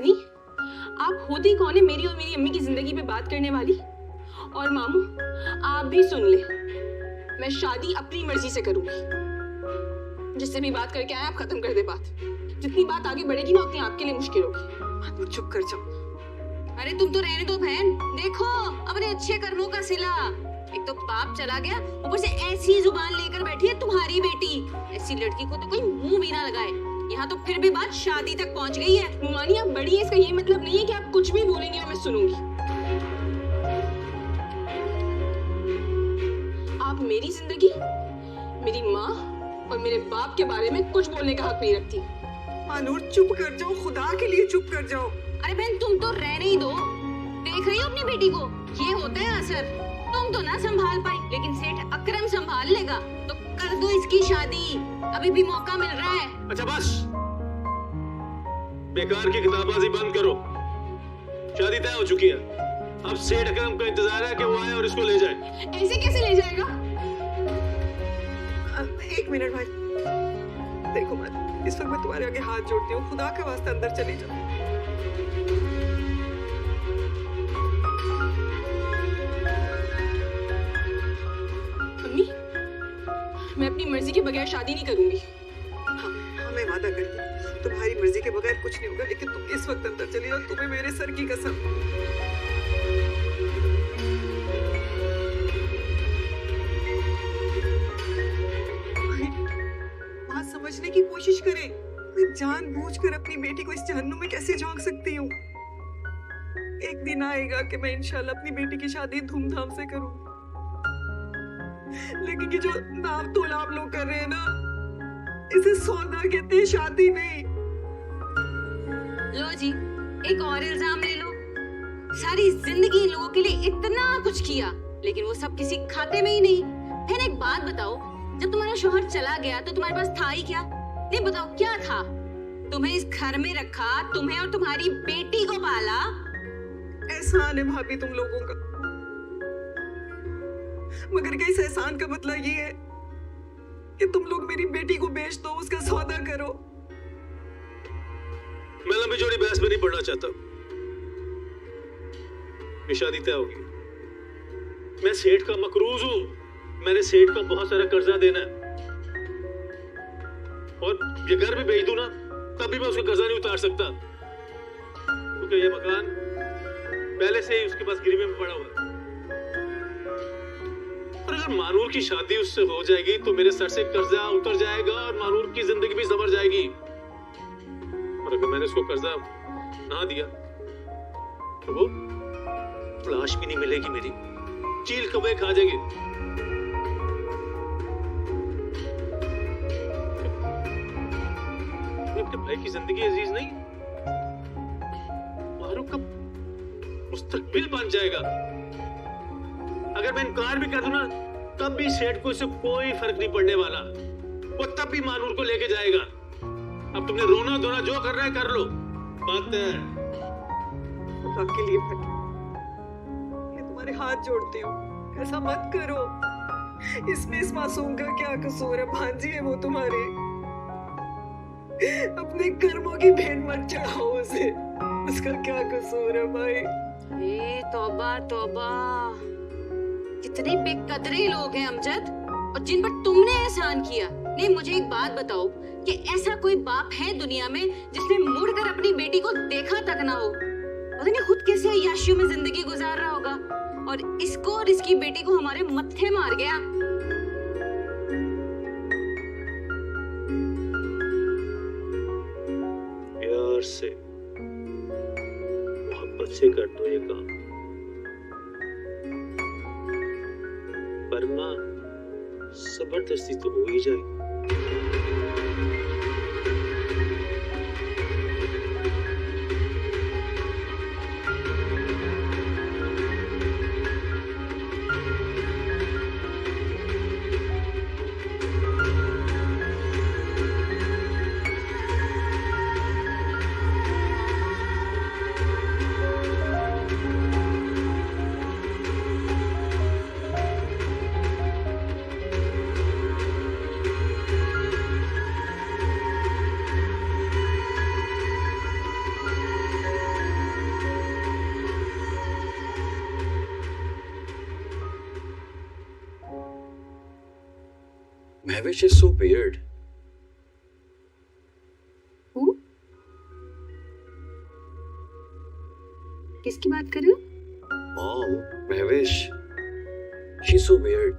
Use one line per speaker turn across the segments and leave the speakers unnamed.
नानी, आप होती कौन है मेरी और मेरी अम्मी की जिंदगी पे बात करने वाली? और मामू, आप भी सुन ले, मैं शादी अपनी मर्जी से करूंगी। जिससे भी बात करके आए आप खत्म कर दे बात। जितनी बात आगे बढ़ेगी ना उतनी आपके लिए मुश्किल होगी। चुप कर जाओ।
अरे तुम तो रहने दो बहन, देखो अपने अच्छे कर्मों का सिला। एक तो पाप चला गया, ऊपर से ऐसी जुबान लेकर बैठी है तुम्हारी बेटी। ऐसी लड़की को तो कोई मुंह भी ना लगाए। यहाँ तो फिर भी बात शादी तक पहुँच गई है।
मुमानी आप बड़ी है, इसका ये मतलब नहीं है कि आप कुछ भी बोलेंगे और मैं सुनूंगी। आप मेरी जिंदगी, मेरी माँ और मेरे बाप के बारे में कुछ बोलने का हक नहीं रखती।
मानूर चुप कर जाओ, खुदा के लिए चुप कर जाओ।
अरे बहन तुम तो रहने ही दो। देख रही हो अपनी बेटी को, ये होता है असर। तुम तो ना संभाल पाई, लेकिन सेठ अकरम संभाल लेगा। तो कर दो इसकी शादी, अभी भी मौका मिल रहा है।
अच्छा बस, बेकार की किताबबाजी बंद करो। शादी तय हो चुकी है, अब सेठ अकरम का इंतजार है कि वो आए और इसको ले जाए।
ऐसे कैसे ले जाएगा?
एक मिनट भाई, देखो मत, इस वक्त मैं तुम्हारे आगे हाथ जोड़ती हूँ, खुदा के वास्ते अंदर चली जाओ।
अम्मी, मैं अपनी मर्जी के बगैर शादी नहीं करूंगी।
हाँ, मैं वादा करती हूँ तुम्हारी मर्जी के बगैर कुछ नहीं होगा, लेकिन तुम इस वक्त अंदर चली जाओ, तुम्हें मेरे सर की कसम। समझने की कोशिश करें, मैं जानबूझकर अपनी बेटी को इस जहन्नुम में कैसे झोंक सकती हूँ। एक दिन आएगा कि मैं इंशाल्लाह अपनी बेटी की शादी धूमधाम से करूँ, लेकिन ये जो नाम तोल आप लोग कर रहे हैं ना, इसे सौदा कहते हैं, शादी नहीं।
लो जी, एक और इल्जाम ले लो। सारी जिंदगी इन लोगों के लिए इतना कुछ किया, लेकिन वो सब किसी खाते में ही नहीं। फिर एक बात बताओ, जब तुम्हारा शौहर चला गया तो तुम्हारे पास था ही क्या? नहीं बताओ क्या था? तुम्हें इस घर में रखा, तुम्हें और तुम्हारी बेटी को पाला।
एहसान है भाभी तुम लोगों का, मगर क्या इस एहसान का मतलब ये है कि तुम लोग मेरी बेटी को बेच दो, उसका सौदा करो?
मैं लंबी चौड़ी बहस में नहीं पढ़ना चाहता। ये शादी तय होगी। मैं सेठ का मकरूज हूं, मैंने सेठ का बहुत सारा कर्जा देना है, और ये घर भी बेच दूं ना तब भी मैं उसका कर्जा नहीं उतार सकता, क्योंकि ये मकान पहले से ही उसके पास गिरवी में पड़ा हुआ है। और अगर मानूर की शादी उससे हो जाएगी तो मेरे सर से कर्जा उतर जाएगा और मानूर की जिंदगी भी संवर जाएगी। और अगर मैंने उसको कर्जा ना दिया तो वो लाश भी नहीं मिलेगी मेरी, चील कौवे खा जाएगी। अपने भाई की जिंदगी अजीज नहीं, मारूफ का मुस्तकबिल बन जाएगा। अगर मैं इनकार भी कर दूं ना तब भी सेठ को इससे कोई फर्क नहीं पड़ने वाला, वो तब भी मानूर को लेके जाएगा। अब तुमने रोना धोना जो करना है कर लो, बात है।
आपके लिए मैं तुम्हारे हाथ जोड़ती हूँ, ऐसा मत करो। इसमें इस मासूम का क्या कसूर है? भांजी है वो तुम्हारी, अपने कर्मों की भेंट मत चढ़ाओ उसे, उसका क्या कसूर है भाई?
ए तौबा तौबा, कितने बेकदरे लोग हैं अमजद, और जिन पर तुमने एहसान किया। नहीं मुझे एक बात बताओ कि ऐसा कोई बाप है दुनिया में जिसने मुड़कर अपनी बेटी को देखा तक ना हो? पता नहीं खुद कैसे अय्याशियों में जिंदगी गुजार रहा होगा, और इसको और इसकी बेटी को हमारे मत्थे मार गया।
प्यार से मोहब्बत से कर दो ये काम, वरना जबरदस्ती तो हो ही जाएगी।
Mahwish is so weird.
Who? किसकी बात कर रहे हो?
Mom, Mahwish. She's so weird.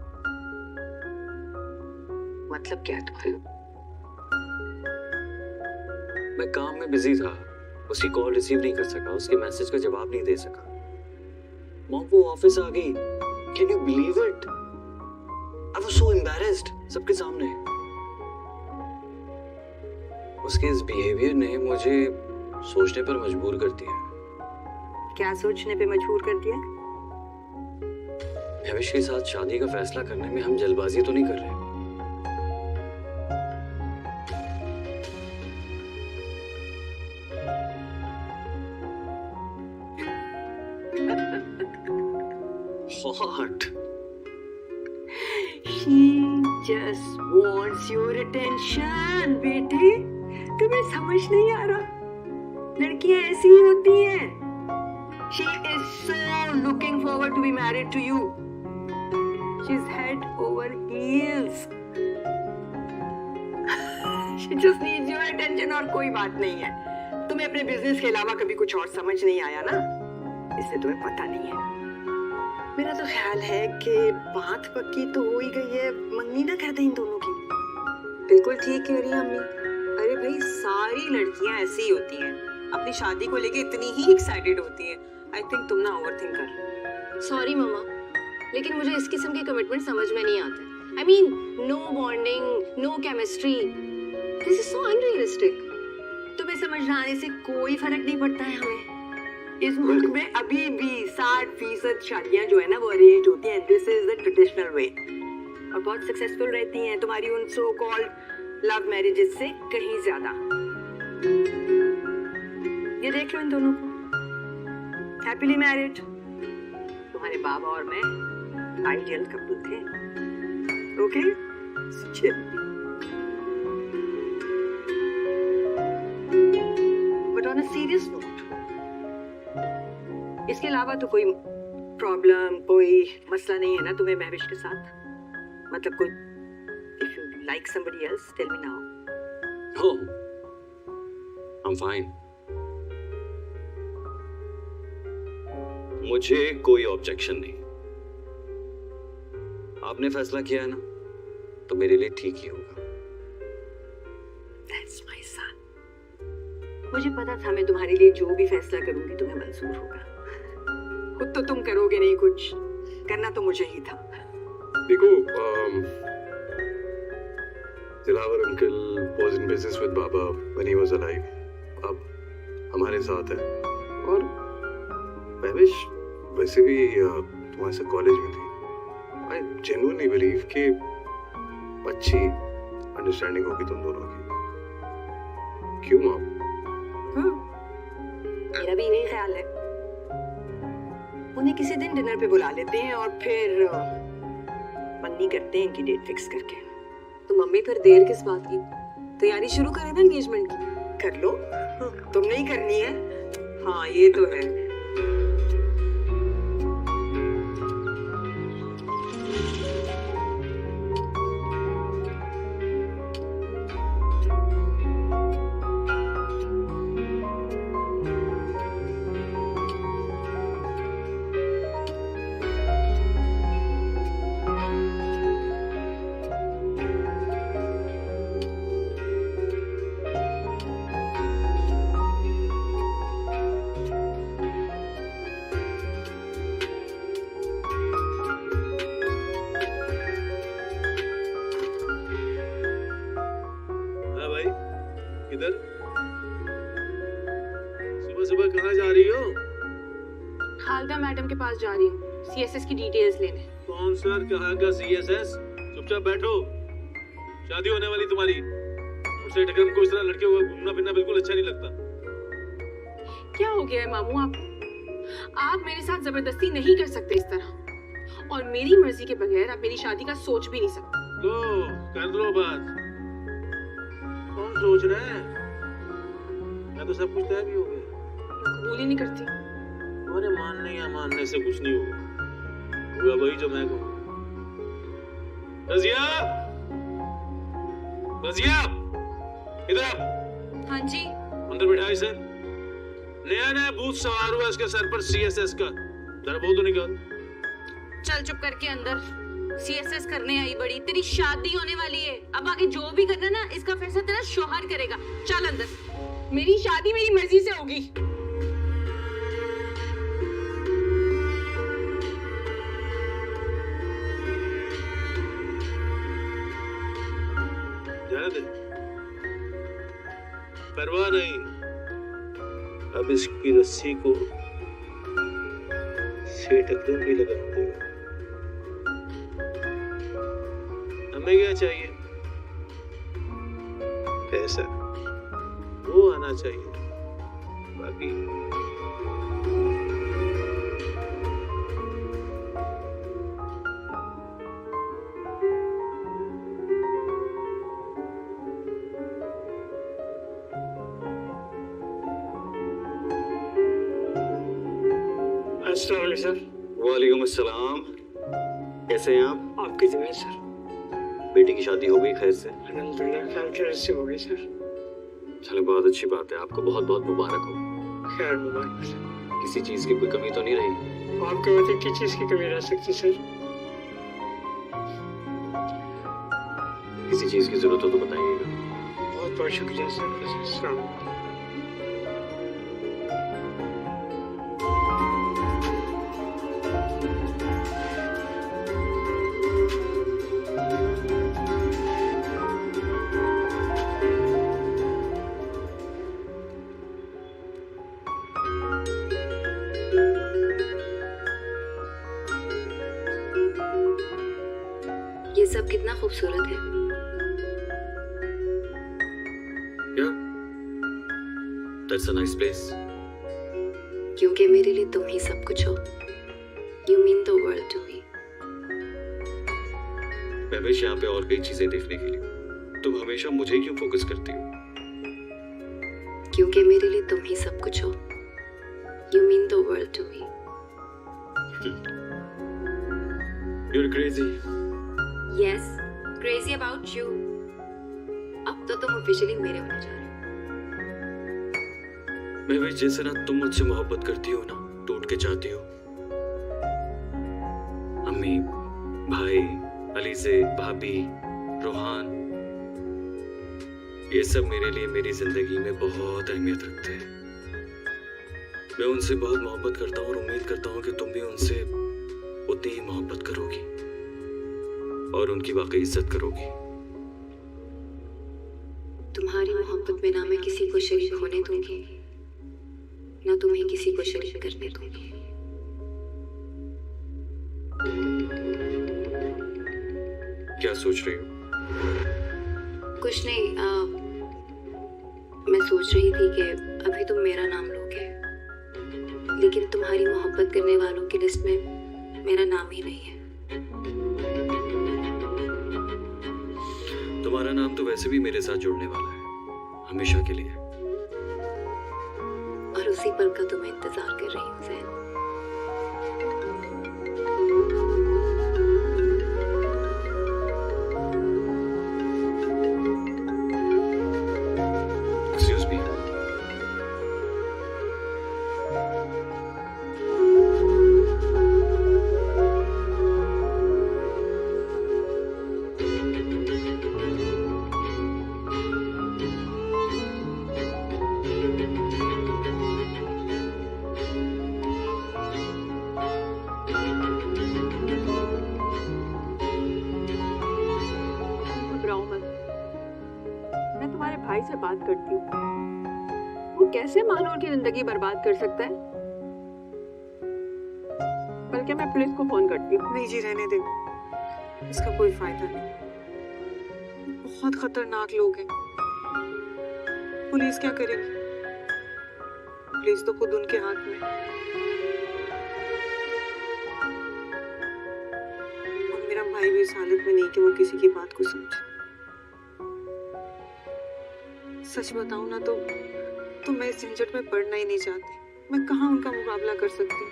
मतलब क्या है तुम्हारे?
मैं काम में बिजी था, उसकी कॉल रिसीव नहीं कर सका, उसके मैसेज का जवाब नहीं दे सका। मॉम वो ऑफिस आ गई। Can you believe it? I was so embarrassed सबके सामने। उसके इस बिहेवियर ने मुझे सोचने पर मजबूर कर दिया।
क्या सोचने पे मजबूर कर दिया?
महविश के साथ शादी का फैसला करने में हम जल्दबाजी तो नहीं कर रहे? What?
She just wants your attention, बेटे। तुम्हें समझ नहीं आ रहा? लड़कियां ऐसी ही होती हैं। She is so looking forward to be married to you. She's head over heels. She just needs your attention और कोई बात नहीं है। तुम्हें अपने बिजनेस के अलावा कभी कुछ और समझ नहीं आया ना, इसलिए तुम्हें पता नहीं है। मेरा तो ख्याल है कि बात पक्की तो हो ही गई है, मंगनी ना कर दे इन दोनों की। बिल्कुल ठीक कह रही है अम्मी। अरे भाई सारी लड़कियां ऐसी ही होती हैं, अपनी शादी को लेके इतनी ही एक्साइटेड होती हैं। आई थिंक तुम ना ओवरथिंक कर।
सॉरी मामा, लेकिन मुझे इस किस्म के कमिटमेंट समझ में नहीं आते। I mean no bonding, no chemistry, this is so unrealistic.
तुम्हें समझ ना आने से कोई फर्क नहीं पड़ता है हमें। इस मुल्क में अभी भी 60% शादियां जो है ना वो अरेंज होती हैं। This is the traditional way और बहुत सक्सेसफुल रहती हैं तुम्हारी उन सो कॉल्ड लव मैरिजेस से कहीं ज्यादा। ये देख लो इन दोनों को, हैप्पीली मैरिड। तुम्हारे बाबा और मैं आइडियल कपल थे। Okay but on a serious note, इसके अलावा तो कोई प्रॉब्लम, कोई मसला नहीं है ना तुम्हें महविश के साथ? मतलब कोई if you like somebody else tell me now.
No, I'm fine. मुझे कोई ऑब्जेक्शन नहीं। आपने फैसला किया है ना, तो मेरे लिए ठीक ही होगा।
That's my son. मुझे पता था मैं तुम्हारे लिए जो भी फैसला करूंगी तुम्हें मंजूर होगा। खुद तो तुम करोगे नहीं, कुछ करना तो मुझे ही था।
देखो, Dilawar uncle was in business with Baba when he was alive. अब हमारे साथ है और महविश वैसे भी तुम्हारे साथ कॉलेज में थी। I genuinely believe कि अच्छी अंडरस्टैंडिंग होगी तुम दोनों की। क्यों माँ?
मेरा भी यही ख्याल है। उन्हें किसी दिन डिनर पे बुला लेते हैं और फिर मंगनी करते हैं कि डेट फिक्स करके।
तो मम्मी फिर देर किस बात की, तैयारी शुरू करें ना एंगेजमेंट की।
कर लो, तुम नहीं करनी है? हाँ ये तो है।
किधर? सुबह सुबह कहाँ जा रही हो?
खालदा मैडम के पास जा रही हूँ सीएसएस की डिटेल्स लेने।
कौन सर, कहाँ का सीएसएस? चुपचाप बैठो, शादी होने वाली तुम्हारी। उससे टकराम को इस तरह लड़कियों को घूमना फिरना बिल्कुल अच्छा नहीं लगता।
क्या हो गया है मामू आप मेरे साथ जबरदस्ती नहीं कर सकते इस तरह, और मेरी मर्जी के बगैर आप मेरी शादी का सोच भी नहीं सकते।
लो कर लो बात। कौन सोच रहा है? मैं तो सब कुछ तय भी हो गया।
कबूल ही नहीं करती।
तुम्हारे मानने या मानने से कुछ नहीं होगा, हुआ वही जो मैं कहूँ। रज़िया, रजिया, इधर आ।
हाँ जी।
अंदर बैठा है सर। नया नया भूत सवार हुआ इसके सर पर CSS का। जरा वो तो निकाल।
चल चुप करके अंदर। CSS करने आई बड़ी, तेरी शादी होने वाली है। अब आगे जो भी करना ना, इसका फैसला तेरा शौहर करेगा। चल अंदर।
मेरी शादी मेरी मर्जी से होगी।
जाने दे, परवाह नहीं। अब इसकी रस्सी को सेठ अकरम भी लगा देगा। हमें क्या चाहिए? पैसा, वो आना चाहिए। बाकी
अस्सलाम वालेकुम सर।
वालेकुम अस्सलाम। कैसे हैं आप?
आपकी दुआ सर।
बेटी की शादी हो गई खैर से?
अल्हम्दुलिल्लाह खैर खैर से हो गई सर।
चलो बहुत अच्छी बात है, आपको बहुत बहुत मुबारक हो।
खैर मुबारक सर।
किसी चीज की कोई कमी तो नहीं रही?
आपके वजह की चीज की कमी रह सकती सर?
किसी चीज की जरूरत हो तो बताइएगा।
बहुत बहुत शुक्रिया सर। अस्सलाम वालेकुम।
ये सब कितना खूबसूरत है।
क्या? That's a nice place.
क्योंकि मेरे लिए तुम ही सब कुछ हो। You mean the world to me.
मैं हमेशा यहाँ पे और कई चीजें देखने के लिए, तुम हमेशा मुझे क्यों फोकस करती हो?
क्योंकि मेरे लिए तुम ही सब कुछ हो। You mean the world to me.
You're crazy.
Yes, crazy about you. अब तो तुम ऑफिशियली मेरे होने जा रहे हो।
मैं भी जैसे ना तुम मुझसे मोहब्बत करती हो ना, टूट के चाहती हो। अम्मी, भाई, अलीज़े, भाभी, रोहान, ये सब मेरे लिए मेरी जिंदगी में बहुत अहमियत रखते हैं। मैं उनसे बहुत मोहब्बत करता हूँ और उम्मीद करता हूँ कि तुम भी उनसे उतनी ही मोहब्बत करोगी और उनकी वाकई इज्जत करोगी।
तुम्हारी मोहब्बत में ना मैं किसी को शरीक होने दूंगी, ना तुम्हें किसी को शरीक करने दूंगी।
क्या सोच रही हो?
कुछ नहीं, मैं सोच रही थी कि अभी तुम मेरा नाम लोगे, लेकिन तुम्हारी मोहब्बत करने वालों की लिस्ट में मेरा नाम ही नहीं है।
तुम्हारा नाम तो वैसे भी मेरे साथ जुड़ने वाला है, हमेशा के लिए।
और उसी पल का तो मैं इंतजार कर रही हूँ ज़ैन।
Excuse me.
घबराओ मत, मैं तुम्हारे भाई से बात करती हूँ। वो कैसे मानूर की जिंदगी बर्बाद कर सकता है? बल्कि मैं पुलिस को फोन करती हूँ।
नहीं जी, रहने दे, इसका कोई फायदा नहीं। बहुत खतरनाक लोग हैं। पुलिस क्या करेगी? पुलिस तो खुद उनके हाथ में है। और मेरा भाई भी इस हालत में नहीं कि वो किसी की बात को समझे। सच बताऊं ना तो मैं इस झंझट में पड़ना ही नहीं चाहती। मैं कहाँ उनका मुकाबला कर सकती हूँ?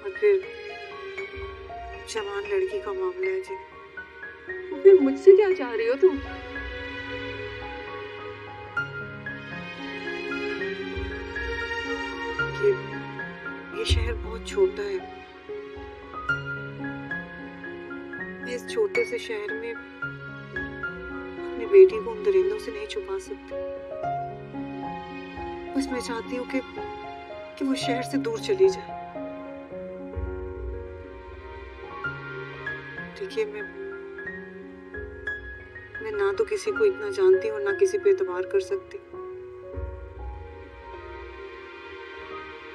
और फिर जवान लड़की का मामला है जी, वो फिर मुझसे क्या चाह रही हो तुम? ये शहर बहुत छोटा है। मैं इस छोटे से शहर में अपनी बेटी को उन दरिंदों से नहीं छुपा सकती। बस मैं चाहती हूँ कि वो शहर से दूर चली जाए। देखिए, मैं ना तो किसी को इतना जानती हूँ ना किसी पे एतबार कर सकती।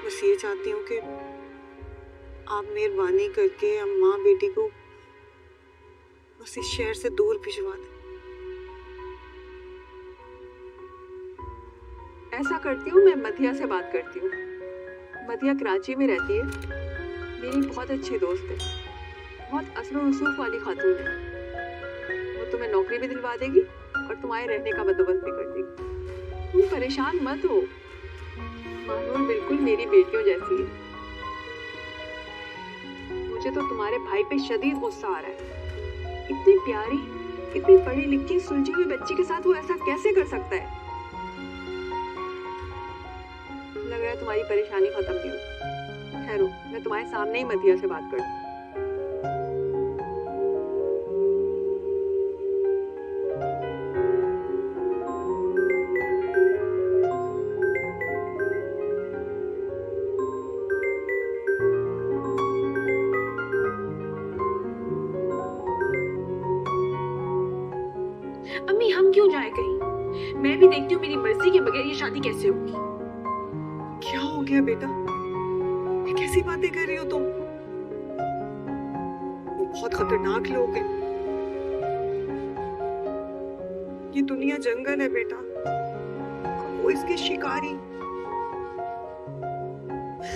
बस ये चाहती हूँ कि आप मेहरबानी करके अम्मा बेटी को बस इस शहर से दूर भिजवा दें। ऐसा करती हूँ, मैं मधिया से बात करती हूँ। मधिया कराची में रहती है, मेरी बहुत अच्छी दोस्त है, बहुत असर रसूख वाली खातून है। वो तुम्हें नौकरी भी दिलवा देगी और तुम्हारे रहने का बंदोबस्त भी कर देगी। तुम परेशान मत हो, मानूर बिल्कुल मेरी बेटियों जैसी है। मुझे तो तुम्हारे भाई पे शदीद गुस्सा आ रहा है। इतनी प्यारी, इतनी पढ़ी लिखी सुलझी हुई बच्ची के साथ वो ऐसा कैसे कर सकता है? लग रहा है तुम्हारी परेशानी खत्म नहीं हुई। ठहरो, मैं तुम्हारे सामने ही मधिया से बात करती हूँ।
अम्मी हम क्यों जाए कहीं? मैं भी देखती हूँ मेरी मर्जी के बगैर ये शादी कैसे होगी।
क्या हो गया बेटा? ये कैसी बातें कर रही हो तुम? वो बहुत खतरनाक लोग हैं। ये दुनिया जंगल है बेटा, वो इसके शिकारी।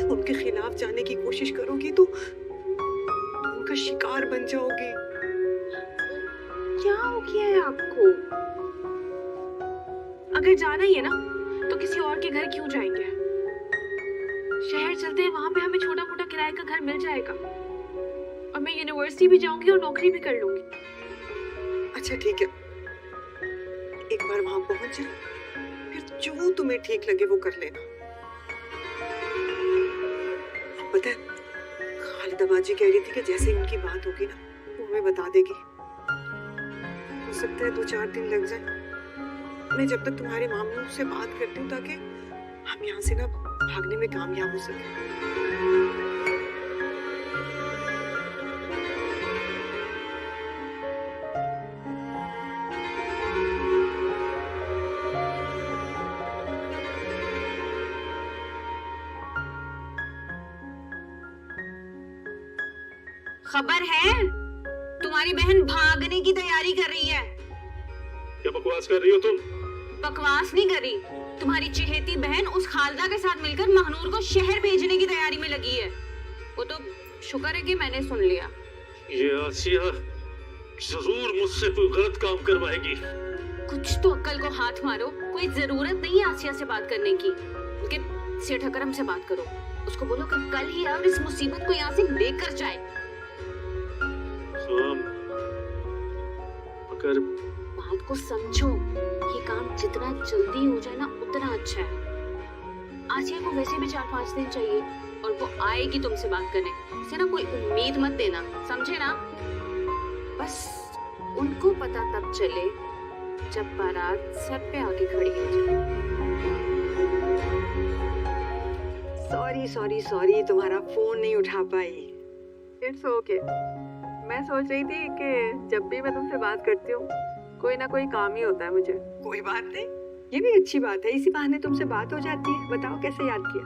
उनके खिलाफ जाने की कोशिश करोगी तो उनका शिकार बन जाओगी।
क्या हो गया है आपको? अगर जाना ही है ना तो किसी और के घर क्यों जाएंगे? शहर चलते हैं, वहां पे हमें छोटा मोटा किराए का घर मिल जाएगा और मैं यूनिवर्सिटी भी जाऊंगी और नौकरी भी कर लूंगी।
अच्छा ठीक है, एक बार वहां पहुंच जाओ, फिर जो तुम्हें ठीक लगे वो कर लेना। पता है, खालिदा बाजी कह रही थी कि जैसे उनकी बात होगी ना वो हमें बता देगी। हो सकता है 2-4 दिन लग जाए। मैं जब तक तुम्हारे मामलों से बात करती हूँ ताकि हम यहाँ से ना भागने में कामयाब हो सके।
खबर है तुम्हारी बहन भागने की तैयारी कर रही है।
क्या बकवास कर रही हो तुम?
बकवास नहीं कर रही, तुम्हारी चहेती बहन उस खालदा के साथ मिलकर महनूर को शहर भेजने की तैयारी में लगी है। वो तो शुक्र है कि मैंने सुन लिया।
ये आसिया जरूर मुझसे कोई गलत काम करवाएगी।
कुछ तो अक्ल को हाथ मारो, कोई जरूरत नहीं है आसिया से बात करने की। उनके सेठ अकरम से बात करो, उसको बोलो कि कल ही और इस मुसीबत को यहाँ से लेकर जाए।
अगर
बात को समझो, ये काम जितना जल्दी हो जाए ना उतना अच्छा है। आसिया को वैसे भी 4-5 दिन चाहिए और वो आएगी तुमसे बात करने। इसे ना कोई उम्मीद मत देना, समझे ना? बस उनको पता तब चले जब बारात सर पे आके खड़ी हो जाए।
सॉरी, तुम्हारा फोन नहीं उठा पाई। It's okay. मैं सोच रही थी कि जब भी मैं तुमसे बात करती हूँ कोई ना कोई काम ही होता है मुझे। कोई बात नहीं, ये भी अच्छी बात है, इसी बहाने तुमसे बात हो जाती है। बताओ कैसे याद किया?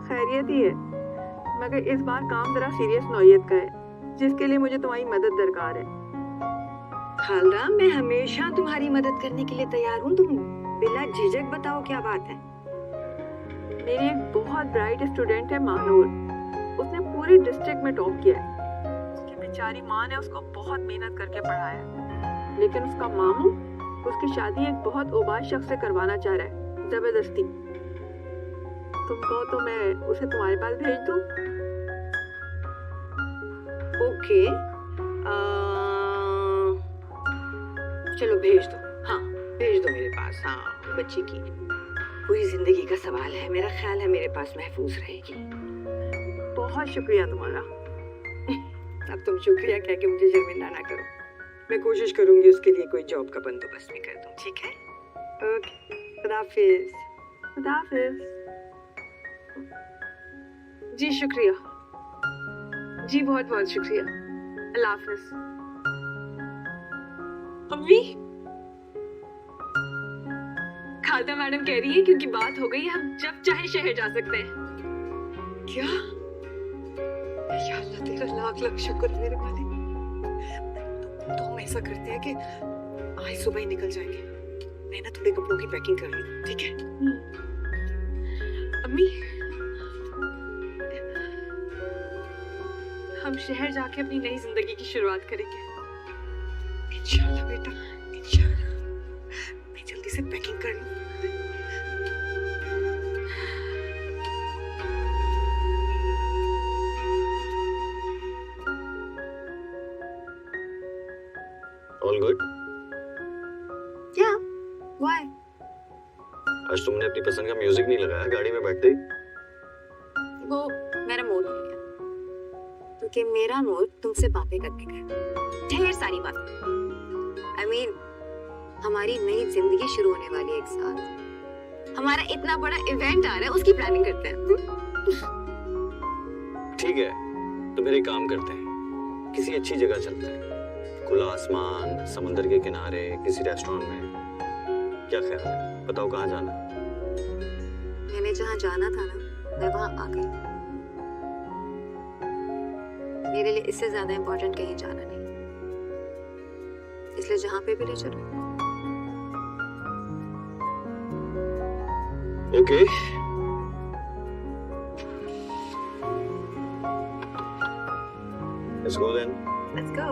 खैरियत ही है, मगर इस बार काम जरा सीरियस नौयत का है जिसके लिए मुझे तुम्हारी मदद दरकार है। खालदा, मैं हमेशा तुम्हारी मदद करने के लिए तैयार हूँ। तुम बिला झिझक बताओ क्या बात है। मेरी एक बहुत ब्राइट स्टूडेंट है मानूर, उसने पूरे डिस्ट्रिक्ट में टॉप किया है। उसकी बेचारी माँ ने उसको बहुत मेहनत करके पढ़ाया, लेकिन उसका मामू उसकी शादी एक बहुत ओबाज शख्स से करवाना चाह रहा है, जबरदस्ती। तुम कहो तो मैं उसे तुम्हारे पास भेज दूं? ओके,
चलो भेज दो, हाँ भेज दो मेरे पास। हाँ बच्ची की पूरी जिंदगी का सवाल है, मेरा ख्याल है मेरे पास महफूज रहेगी। बहुत शुक्रिया तुम्हारा। अब तुम शुक्रिया कह के मुझे शर्मिंदा ना करो। मैं कोशिश करूंगी उसके लिए कोई जॉब का बंदोबस्त भी कर दूं, ठीक है? ओके, खुदा हाफिज। खुदा हाफिज।
जी शुक्रिया, जी बहुत बहुत शुक्रिया। अल्लाह हाफिज। अम्मी, खालदा मैडम कह रही है क्योंकि बात हो गई हम जब चाहे शहर जा सकते हैं।
क्या? या अल्लाह तेरा लाख लाख शुक्र मेरे मालिक। तो हम ऐसा करते हैं कि आज सुबह ही निकल जाएंगे। मैं ना थोड़े कपड़ों की पैकिंग कर रही हूँ, ठीक है?
अम्मी, हम शहर जाके अपनी नई जिंदगी की शुरुआत करेंगे।
इंशाल्लाह बेटा, इंशाल्लाह। मैं जल्दी से पैकिंग कर लूँ।
All good?
क्या? Why?
आज तुमने अपनी पसंद का म्यूजिक नहीं लगाया गाड़ी में बैठते ही?
वो मेरा मूड नहीं है, क्योंकि मेरा मूड तुमसे बातें करने का है। ढेर सारी बातें। I mean, हमारी नई जिंदगी शुरू होने वाली है एक साथ। हमारा इतना बड़ा इवेंट आ रहा है, उसकी प्लानिंग करते हैं।
ठीक है, तो फिर एक काम करते हैं, किसी अच्छी जगह चलते हैं, खुला आसमान, समंदर के किनारे, किसी रेस्टोरेंट में। क्या ख्याल है? बताओ कहाँ जाना?
मैंने जहाँ जाना था ना, मैं वहाँ आ गई। मेरे लिए इससे ज्यादा इम्पोर्टेंट कहीं जाना नहीं, इसलिए जहाँ पे भी ले चलो।
Okay. Let's go then.
Let's go.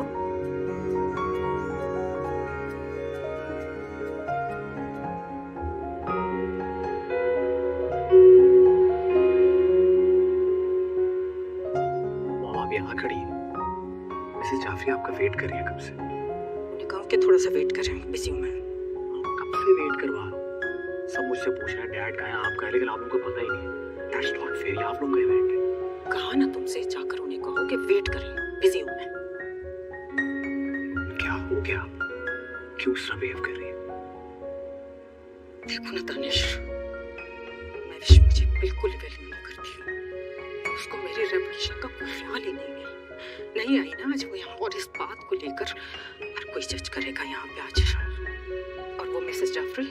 आप यहाँ खड़ी हैं। मिसेस जाफरी आपका वेट कर रही है कब से?
उन्हें कहा कि थोड़ा सा वेट करें, बिजी हूँ मैं।
कब से वेट करवा रहा हूँ? सब मुझसे पूछ रहे हैं डैड कहाँ है, आप कहाँ हैं, लेकिन आप लोगों को पता ही नहीं। दैट्स नॉट फेयर, ये आप लोगों का इवेंट है।
कहा ना तुमसे, जाकर उन्हें कहो कि वेट करें, बिजी हूँ मैं।
क्या हो गया? क्यों इस तरह बिहेव कर रही है?
देखो ना दानिश, महविश मुझे बिल्कुल वैल्यू नहीं करती। उसको मेरे रेपुटेशन का कोई ख्याल ही नहीं है। नहीं आई ना आज वो यहाँ, और इस बात को लेकर हर कोई जज करेगा यहाँ पे आज। और वो मिसेस जाफरी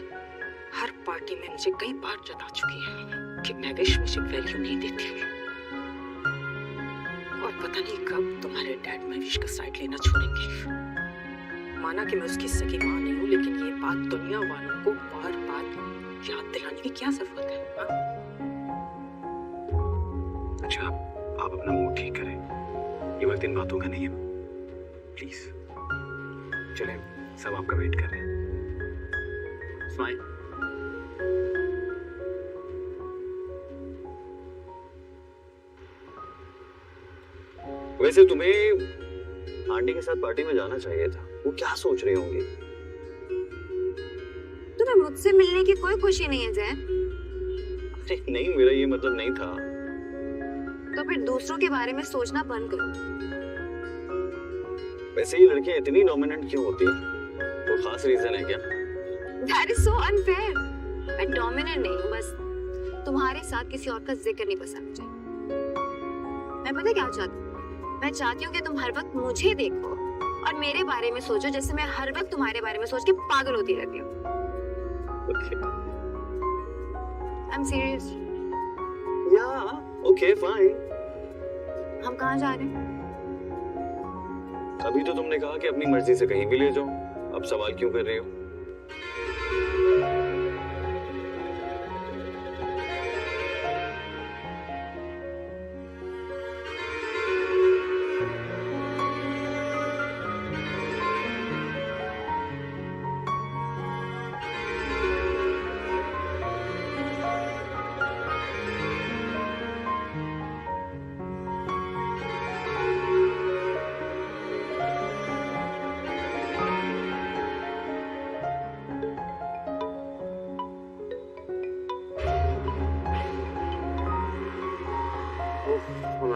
हर पार्टी में मुझे कई बार जता चुकी है कि महविश मुझे वैल्यू नहीं देती। और पता नहीं कब तुम्हारे डैड महविश का साइड लेना छोड़ेंगे। माना कि मैं उसकी सगी माँ नहीं हूँ, लेकिन ये बात दुनिया वालों को बार बार याद दिलाने की क्या जरूरत है? हाँ?
अच्छा, आप अपना मूड ठीक करें, ये वक्त इन बातों का नहीं है, प्लीज। चलें, सब आपका वेट कर रहे हैं। स्माइल।
वैसे तुम्हें आंटी के साथ पार्टी में जाना चाहिए था। वो क्या सोच रही होंगी?
तुम्हें मुझसे मिलने की कोई खुशी नहीं है जैन?
अरे नहीं, मेरा ये मतलब नहीं था।
तो फिर दूसरों के बारे में सोचना बंद करो।
वैसे ये लड़कियां इतनी डोमिनेंट क्यों होती हैं? कोई खास रीजन है क्या?
That is so unfair. मैं डोमिनेंट नहीं हूँ, बस तुम्हारे साथ किसी और का जिक्र नहीं पसंद मुझे। मैं पता क्या चाहती हूँ? मैं चाहती हूँ कि तुम हर वक्त मुझे देखो और मेरे बारे में सोचो, जैसे मैं हर वक्त तुम्हारे बारे में सोच के पागल होती रहती हूँ। I'm serious.
Yeah, okay, fine.
हम कहाँ जा रहे हैं?
अभी तो तुमने कहा कि अपनी मर्जी से कहीं भी ले जाओ। अब सवाल क्यों कर रही हो?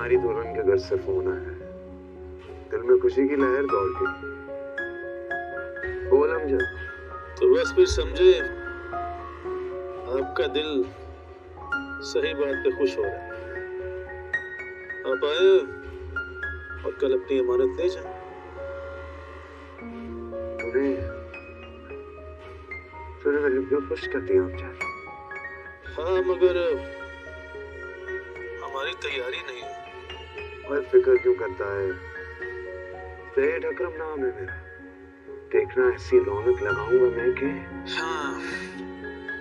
तुम्हारी दुल्हन के घर से फोन आया। दिल में खुशी की लहर दौड़ गई। बोल अमजद।
तो बस फिर समझे आपका दिल सही बात पे खुश हो रहा है। आप आए और कल अपनी अमानत ले जाए।
तूने मेरे को खुश कर दिया अमजद।
हाँ मगर हमारी तैयारी नहीं है।
और फिक्र क्यों करता है? सेठ अकरम नाम है मेरा। देखना ऐसी रौनक लगाऊंगा मैं कि।
हाँ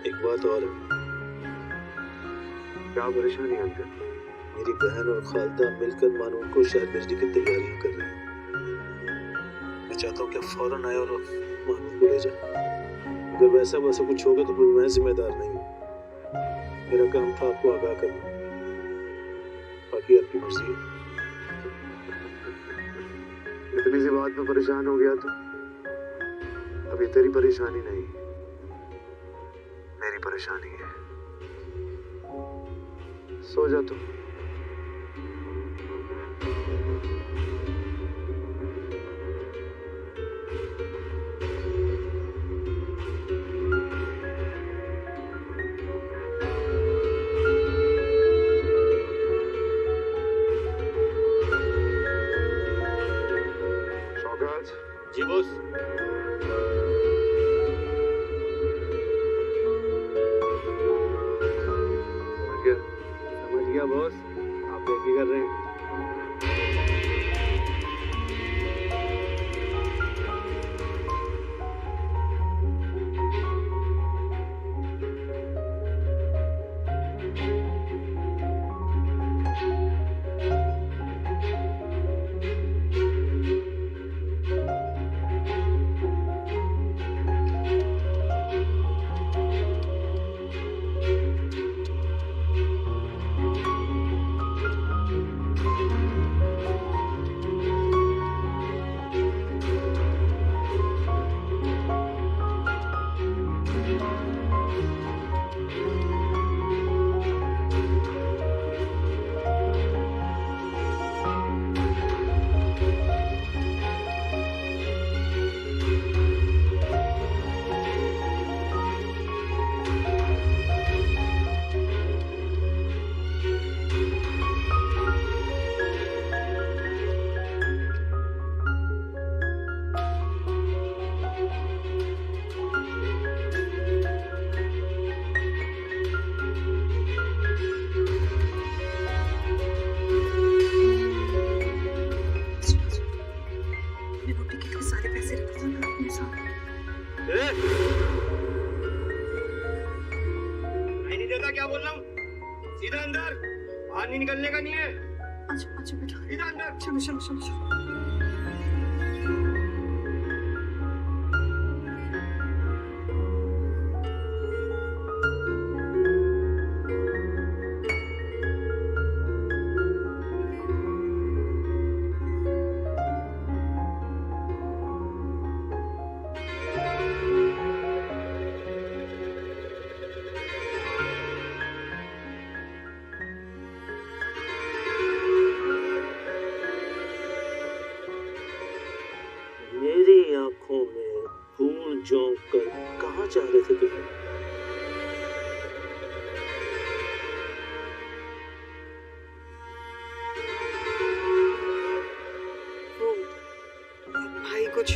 एक बात और है।
क्या परेशानी है अमजद?
मेरी बहन और खालदा मिलकर मानूर को शहर भेजने की तैयारियां कर रही हैं। मैं चाहता हूँ कि फौरन आए और मानूर को ले जाए। अगर वैसा कुछ होगा तो फिर मैं जिम्मेदार नहीं हूँ। मेरा काम था आपको आगाह करना, बाकी आपकी मर्जी है।
इतनी सी बात में परेशान हो गया तो अभी तेरी परेशानी नहीं, मेरी परेशानी है। सो जा तू।
जी बॉस।
समझ गया बॉस। आप बेफिक्र कर रहे हैं।
क्या बोल रहा हूँ? सीधा अंदर, बाहर नहीं निकलने का नहीं है।
अच्छा बेटा,
सीधा अंदर।
चलो चलो चलो चलो।
झोंक कर कहाँ जा रहे थे तुम?
भाई कुछ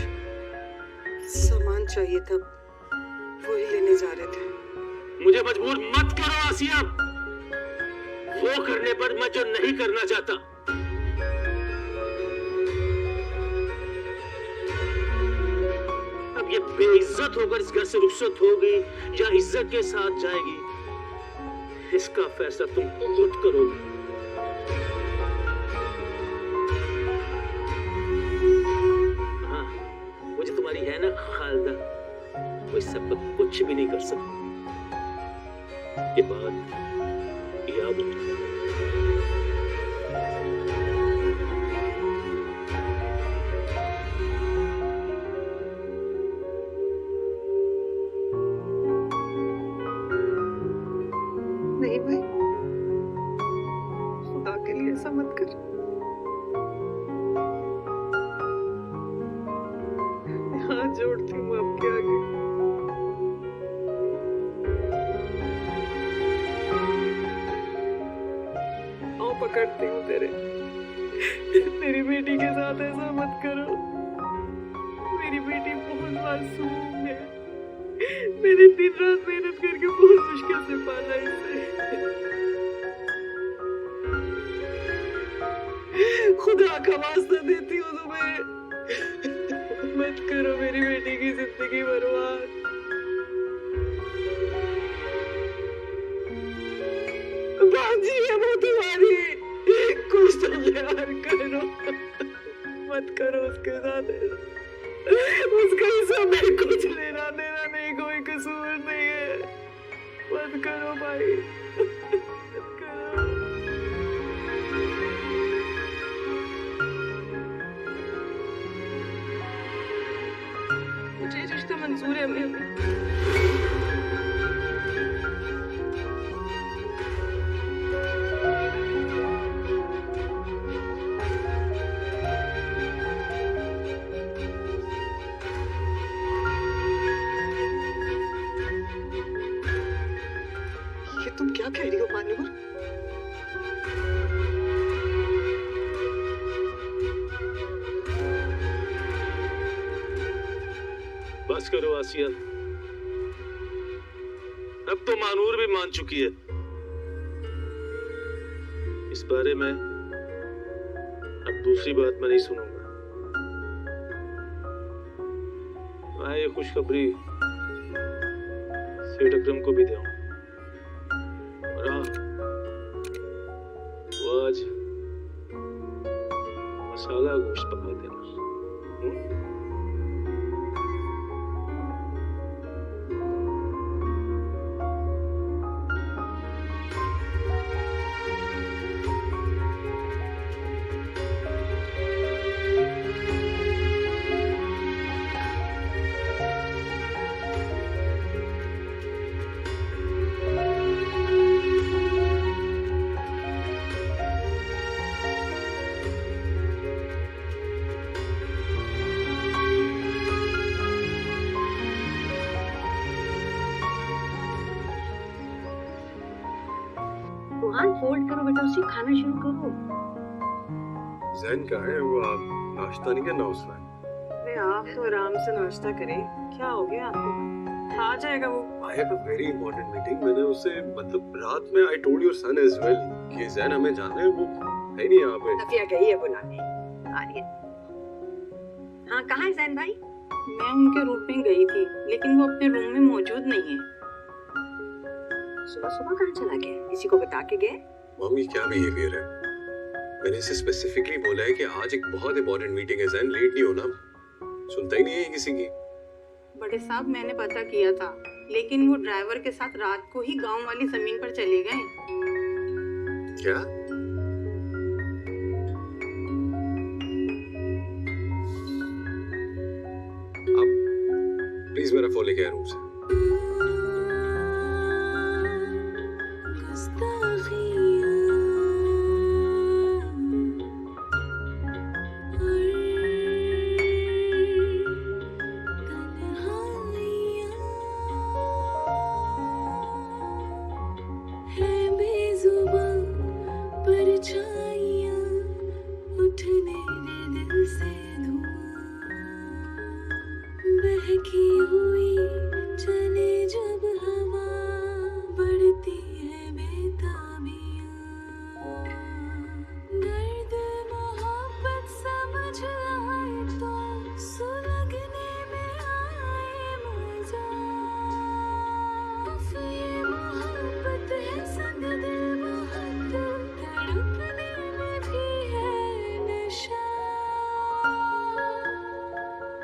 सामान चाहिए था, वही लेने जा रहे थे।
मुझे मजबूर मत करो आसिया, वो करने पर मैं जो नहीं करना चाहता। अब ये बेइज्जत होकर इस घर से रुखसत होगी या इज्जत के साथ जाएगी, इसका फैसला तुम खुद करोगे। हाँ, मुझे तुम्हारी है ना खालदा, वो इस सब पर कुछ भी नहीं कर सकती। ये बात याद रखना।
नहीं भाई, खुदा के लिए ऐसा मत कर। करती हूँ तेरे। मेरी बेटी के साथ ऐसा मत करो। मेरी बेटी बहुत मासूम है। मैंने दिन रात मेहनत करके बहुत मुश्किल से पाला इसे। खुदा का वास्ता देती हूँ तुम्हें, मत करो मेरी बेटी की जिंदगी बर्बाद। बाजी है वो तुम्हारी, कुछ तो प्यार करो, मत करो उसके साथ ऐसा। उसका समय कुछ लेना देना नहीं, कोई कसूर नहीं है। मत करो भाई, मत करो।
मुझे ये रिश्ता मंजूर है अम्मी।
ये तुम क्या कह रही हो मानूर?
बस करो आसिया, अब तो मानूर भी मान चुकी है। इस बारे में अब दूसरी बात मैं नहीं सुनूंगा। मैं ये खुशखबरी सेठ अकरम को भी दूं। और हाँ, वो आज मसाला गोश्त पका देना।
हाथ फोल्ड करो बेटा, उसी खाना शुरू करो।
जैन कहाँ है? वो आप नाश्ता नहीं करना उसने?
अरे आप तो आराम से नाश्ता करें, क्या हो गया आपको? आ जाएगा वो।
I have a very important meeting. मैंने उससे मतलब रात में I told your son as well कि जैन हमें जाना है, वो है नहीं यहाँ पे।
सफिया गई है बुलाने, आ रही है। हाँ कहाँ है जैन भाई?
मैं उनके रूम में गई थी, लेकिन वो अपने रूम में मौजूद नहीं है।
सुबह सुबह कहाँ चला गया? किसी को बता के गए?
मम्मी क्या बिहेवियर है? मैंने इसे स्पेसिफिकली बोला है कि आज एक बहुत इंपॉर्टेंट मीटिंग है जैन, लेट नहीं होना। सुनता ही नहीं है किसी की।
बड़े साहब मैंने पता किया था, लेकिन वो ड्राइवर के साथ रात को ही गांव वाली जमीन पर चले गए।
क्या? आप प्लीज मेरा फोन लेके आए रूम से।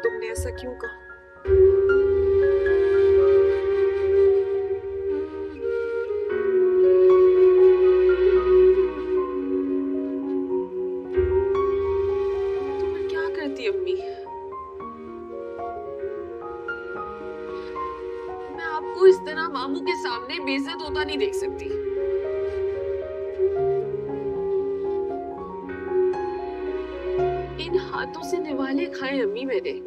तुमने ऐसा क्यों कहा?
तो मैं क्या करती अम्मी? मैं आपको इस तरह मामू के सामने बेइज्जत होता नहीं देख सकती। इन हाथों से निवाले खाए अम्मी मैंने।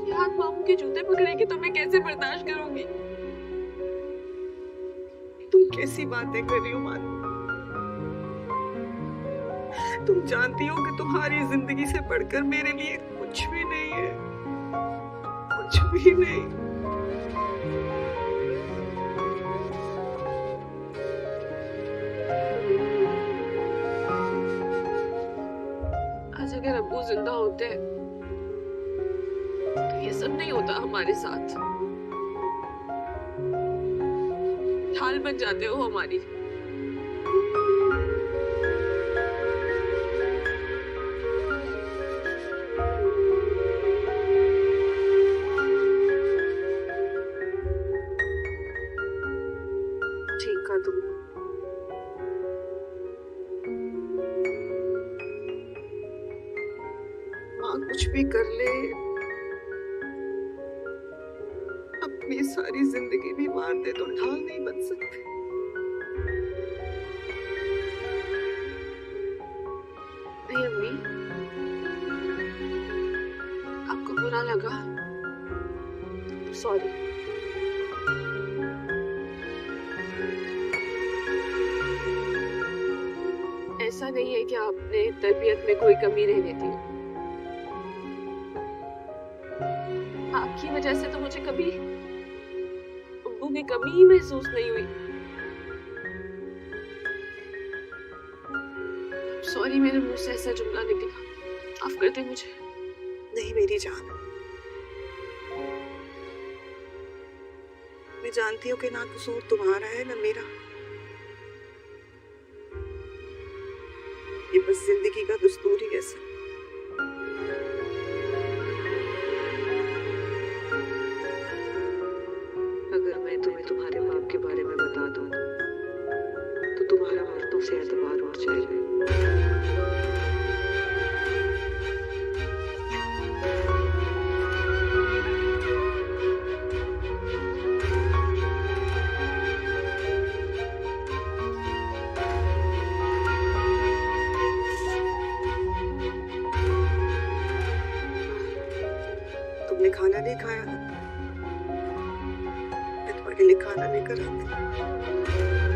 ये हाथ मामू के जूते पकड़ेगी तो मैं कैसे बर्दाश्त करूंगी? तुम
कैसी बातें कर रही हो मानो? तुम जानती हो कि तुम्हारी जिंदगी से बढ़कर मेरे लिए कुछ भी नहीं है, कुछ भी नहीं।
आज अगर अब्बू जिंदा होते तो ये सब नहीं होता हमारे साथ। ढाल बन जाते हो हमारी।
ठीक कहा तुम। माँ कुछ भी कर ले, अपनी सारी जिंदगी भी मार दे तो ढाल नहीं बन सकते।
नहीं अम्मी, आपको बुरा लगा, सॉरी। ऐसा नहीं है कि आपने तरबियत में कोई कमी रहने दी। आपकी वजह से तो मुझे कभी अब्बू की कमी ही महसूस नहीं हुई। सॉरी, मेरे मुंह से ऐसा जुमला निकला, माफ कर दे मुझे।
नहीं मेरी जान, मैं जानती हूँ कि ना कसूर तुम्हारा है ना मेरा। ये बस जिंदगी का दस्तूर ही ऐसा। अगर मैं तुम्हें तुम्हारे बाप के बारे में बता दूं तो तुम्हारा मर्दों से एतबार उठ जाएगा। तुमने खाना नहीं खाया ना? मैं तुम्हारे लिए खाना लेकर आती।